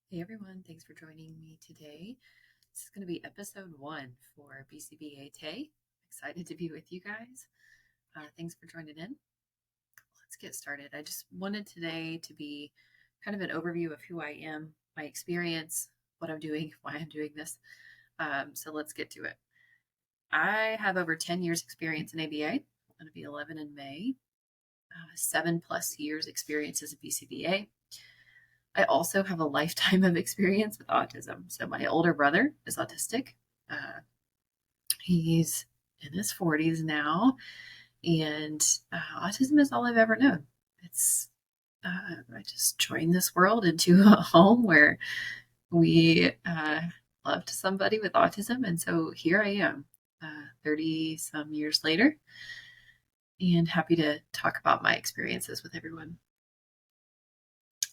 Hey everyone, thanks for joining me today. This is going to be episode 1 for BCBA Tay. Excited to be with you guys. Thanks for joining in. Let's get started. I just wanted today to be kind of an overview of who I am, my experience, what I'm doing, why I'm doing this. So let's get to it. I have over 10 years experience in ABA. I'm going to be 11 in May. 7+ years experience as a BCBA. I also have a lifetime of experience with autism. So my older brother is autistic. Uh, he's in his 40s now, and autism is all I've ever known. It's I just joined this world into a home where we loved somebody with autism, and so here I am, 30 some years later, and happy to talk about my experiences with everyone.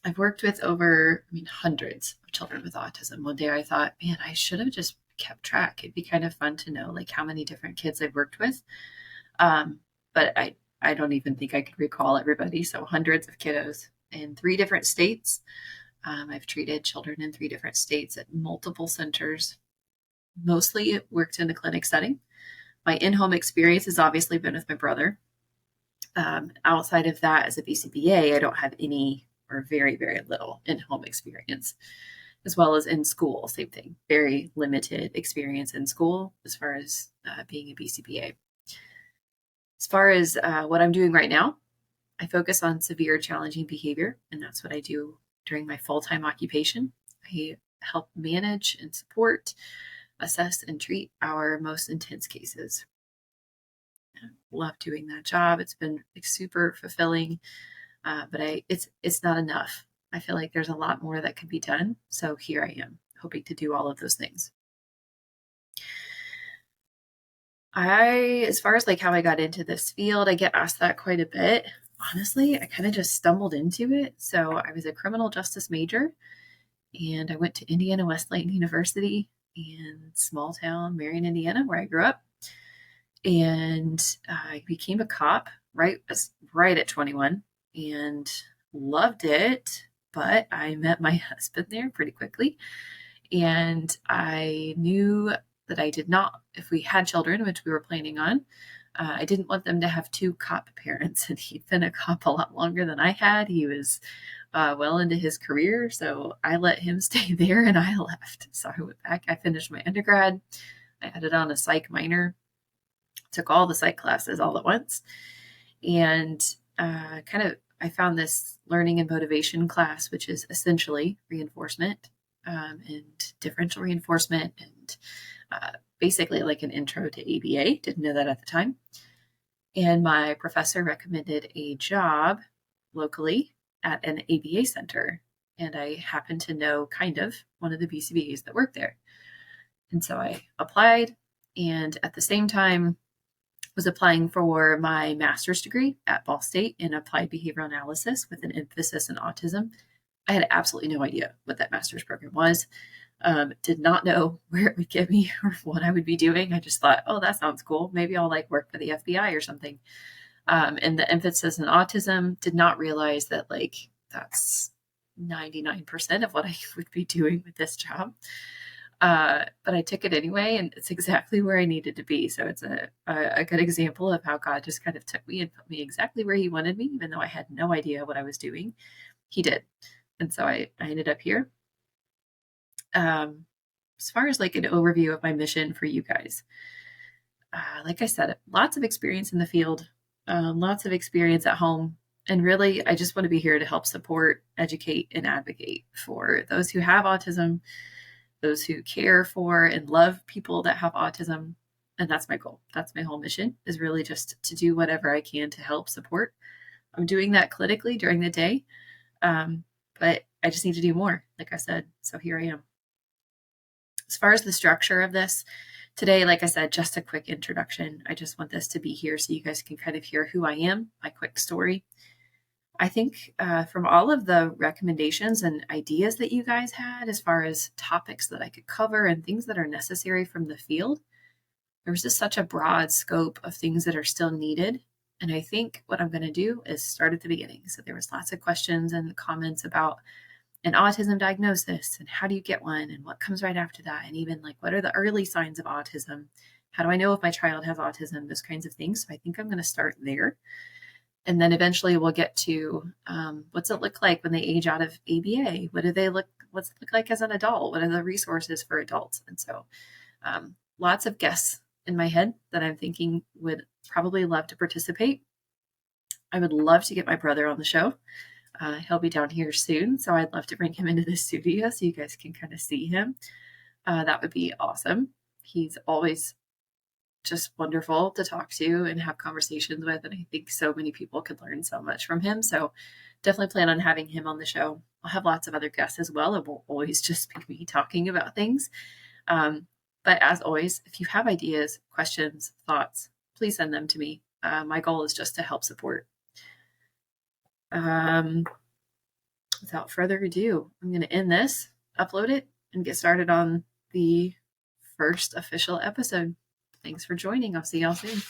I've worked with hundreds of children with autism. One day I thought, man, I should have just kept track. It'd be kind of fun to know like how many different kids I've worked with. But I don't even think I could recall everybody. So hundreds of kiddos in 3 different states. I've treated children in 3 different states at multiple centers. Mostly it worked in the clinic setting. My in-home experience has obviously been with my brother. Outside of that, as a BCBA, I don't have any or very, very little in-home experience, as well as in school. Same thing, very limited experience in school as far as being a BCBA. As far as what I'm doing right now, I focus on severe challenging behavior, and that's what I do during my full-time occupation. I help manage and support, assess, and treat our most intense cases. I love doing that job. It's been super fulfilling, but it's not enough. I feel like there's a lot more that could be done. So here I am, hoping to do all of those things. As far as like how I got into this field, I get asked that quite a bit. Honestly, I kind of just stumbled into it. So I was a criminal justice major, and I went to Indiana Wesleyan University in small town Marion, Indiana, where I grew up. And I became a cop right at 21 and loved it. But I met my husband there pretty quickly, and I knew that I did not, if we had children, which we were planning on, I didn't want them to have 2 cop parents. And he'd been a cop a lot longer than I had. He was well into his career, so I let him stay there and I left. So I went back. I finished my undergrad. I added on a psych minor, took all the psych classes all at once, and I found this learning and motivation class, which is essentially reinforcement and differential reinforcement, and basically like an intro to ABA. Didn't know that at the time. And my professor recommended a job locally at an ABA center. And I happened to know kind of one of the BCBAs that worked there. And so I applied, and at the same time was applying for my master's degree at Ball State in applied behavioral analysis with an emphasis in autism. I had absolutely no idea what that master's program was. Did not know where it would get me or what I would be doing. I just thought, oh, that sounds cool. Maybe I'll like work for the FBI or something. And the emphasis in autism, did not realize that like that's 99% of what I would be doing with this job. But I took it anyway, and it's exactly where I needed to be. So it's a good example of how God just kind of took me and put me exactly where He wanted me, even though I had no idea what I was doing. He did. And so I ended up here. As far as like an overview of my mission for you guys, like I said, lots of experience in the field, lots of experience at home. And really, I just want to be here to help support, educate, and advocate for those who have autism, those who care for and love people that have autism. And that's my goal. That's my whole mission, is really just to do whatever I can to help support. I'm doing that clinically during the day, but I just need to do more, like I said. So here I am. As far as the structure of this, today, like I said, just a quick introduction. I just want this to be here so you guys can kind of hear who I am, my quick story. I think from all of the recommendations and ideas that you guys had as far as topics that I could cover and things that are necessary from the field, there was just such a broad scope of things that are still needed. And I think what I'm going to do is start at the beginning. So there was lots of questions and comments about an autism diagnosis and how do you get one and what comes right after that, and even like what are the early signs of autism, how do I know if my child has autism, those kinds of things. So I think I'm going to start there, and then eventually we'll get to what's it look like when they age out of ABA. What's it look like as an adult? What are the resources for adults? And so lots of guests in my head that I'm thinking would probably love to participate. I would love to get my brother on the show. He'll be down here soon, so I'd love to bring him into the studio so you guys can kind of see him. That would be awesome. He's always just wonderful to talk to and have conversations with, and I think so many people could learn so much from him. So definitely plan on having him on the show. I'll have lots of other guests as well. It won't always just be me talking about things. But as always, if you have ideas, questions, thoughts, please send them to me. My goal is just to help support. Without further ado, I'm going to end this, upload it, and get started on the first official episode. Thanks for joining. I'll see y'all soon.